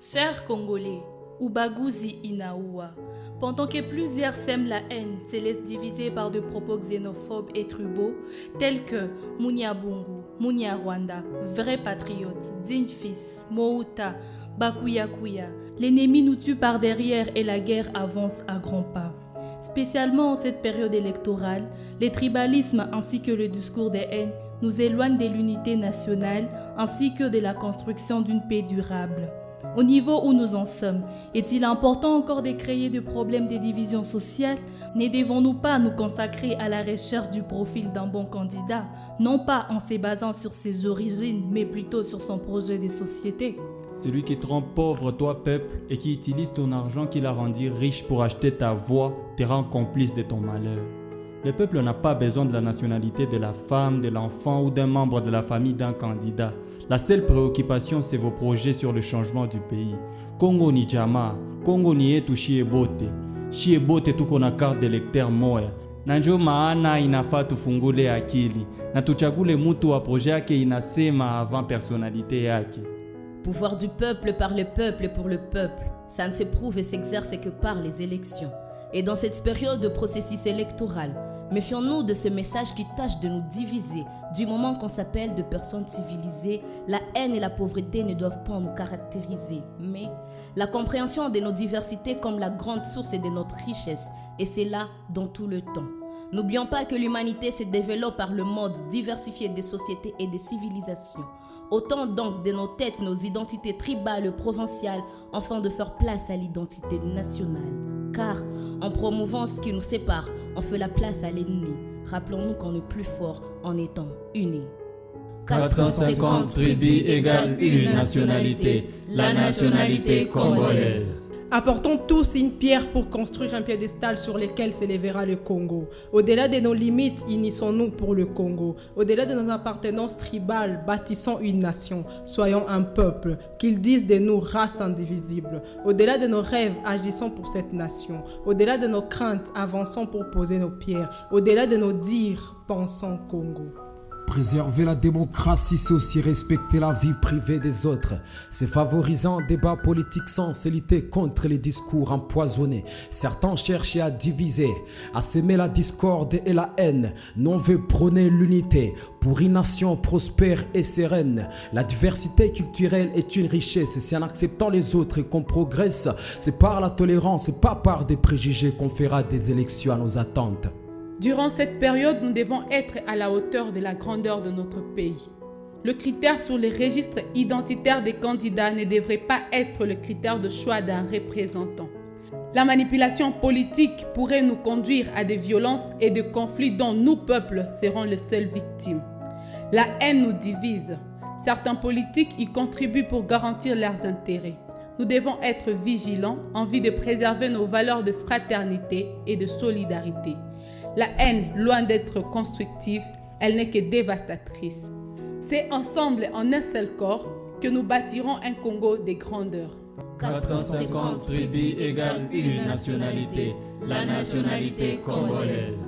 Chers Congolais, Ubaguzi Inaoua, pendant que plusieurs sèment la haine, se laissent diviser par de propos xénophobes et tribaux, tels que Mounia Bungu, Mounia Rwanda, vrai patriote, digne fils, Mouta, Bakuya Kuya, l'ennemi nous tue par derrière et la guerre avance à grands pas. Spécialement en cette période électorale, les tribalismes ainsi que le discours des haines nous éloignent de l'unité nationale ainsi que de la construction d'une paix durable. Au niveau où nous en sommes, est-il important encore de créer des problèmes de division sociale? Ne devons-nous pas nous consacrer à la recherche du profil d'un bon candidat, non pas en se basant sur ses origines, mais plutôt sur son projet de société? Celui qui te rend pauvre, toi peuple, et qui utilise ton argent qu'il a rendu riche pour acheter ta voix, te rend complice de ton malheur. Le peuple n'a pas besoin de la nationalité de la femme, de l'enfant ou d'un membre de la famille d'un candidat. La seule préoccupation, c'est vos projets sur le changement du pays. Congo ni jamaa, Congo ni yetu shie bote tuko na carte d'électeur moya. Na ndio maana inafaa tufungule akili na tuchagule mtu wa projet yake inasema avant personnalité yake. Pouvoir du peuple par le peuple et pour le peuple, ça ne s'éprouve et s'exerce que par les élections. Et dans cette période de processus électoral, méfions-nous de ce message qui tâche de nous diviser. Du moment qu'on s'appelle de personnes civilisées, la haine et la pauvreté ne doivent pas nous caractériser, mais la compréhension de nos diversités comme la grande source de notre richesse, et c'est là dans tout le temps. N'oublions pas que l'humanité se développe par le mode diversifié des sociétés et des civilisations. Autant donc de nos têtes, nos identités tribales, provinciales, afin de faire place à l'identité nationale. Car en promouvant ce qui nous sépare, on fait la place à l'ennemi. Rappelons-nous qu'on est plus fort en étant unis. 450 tribus égale une nationalité, la nationalité congolaise. Apportons tous une pierre pour construire un piédestal sur lequel s'élèvera le Congo. Au-delà de nos limites, unissons-nous pour le Congo. Au-delà de nos appartenances tribales, bâtissons une nation. Soyons un peuple, qu'ils disent de nous race indivisible. Au-delà de nos rêves, agissons pour cette nation. Au-delà de nos craintes, avançons pour poser nos pierres. Au-delà de nos dires, pensons Congo. Préserver la démocratie, c'est aussi respecter la vie privée des autres. C'est favoriser un débat politique sans se lutter contre les discours empoisonnés. Certains cherchent à diviser, à s'aimer la discorde et la haine. Nous on veut prôner l'unité pour une nation prospère et sereine. La diversité culturelle est une richesse. C'est en acceptant les autres qu'on progresse. C'est par la tolérance, pas par des préjugés qu'on fera des élections à nos attentes. Durant cette période, nous devons être à la hauteur de la grandeur de notre pays. Le critère sur les registres identitaires des candidats ne devrait pas être le critère de choix d'un représentant. La manipulation politique pourrait nous conduire à des violences et des conflits dont nous, peuples, serons les seules victimes. La haine nous divise. Certains politiques y contribuent pour garantir leurs intérêts. Nous devons être vigilants en vue de préserver nos valeurs de fraternité et de solidarité. La haine, loin d'être constructive, elle n'est que dévastatrice. C'est ensemble, en un seul corps, que nous bâtirons un Congo de grandeur. 450 tribus égale une nationalité, la nationalité congolaise.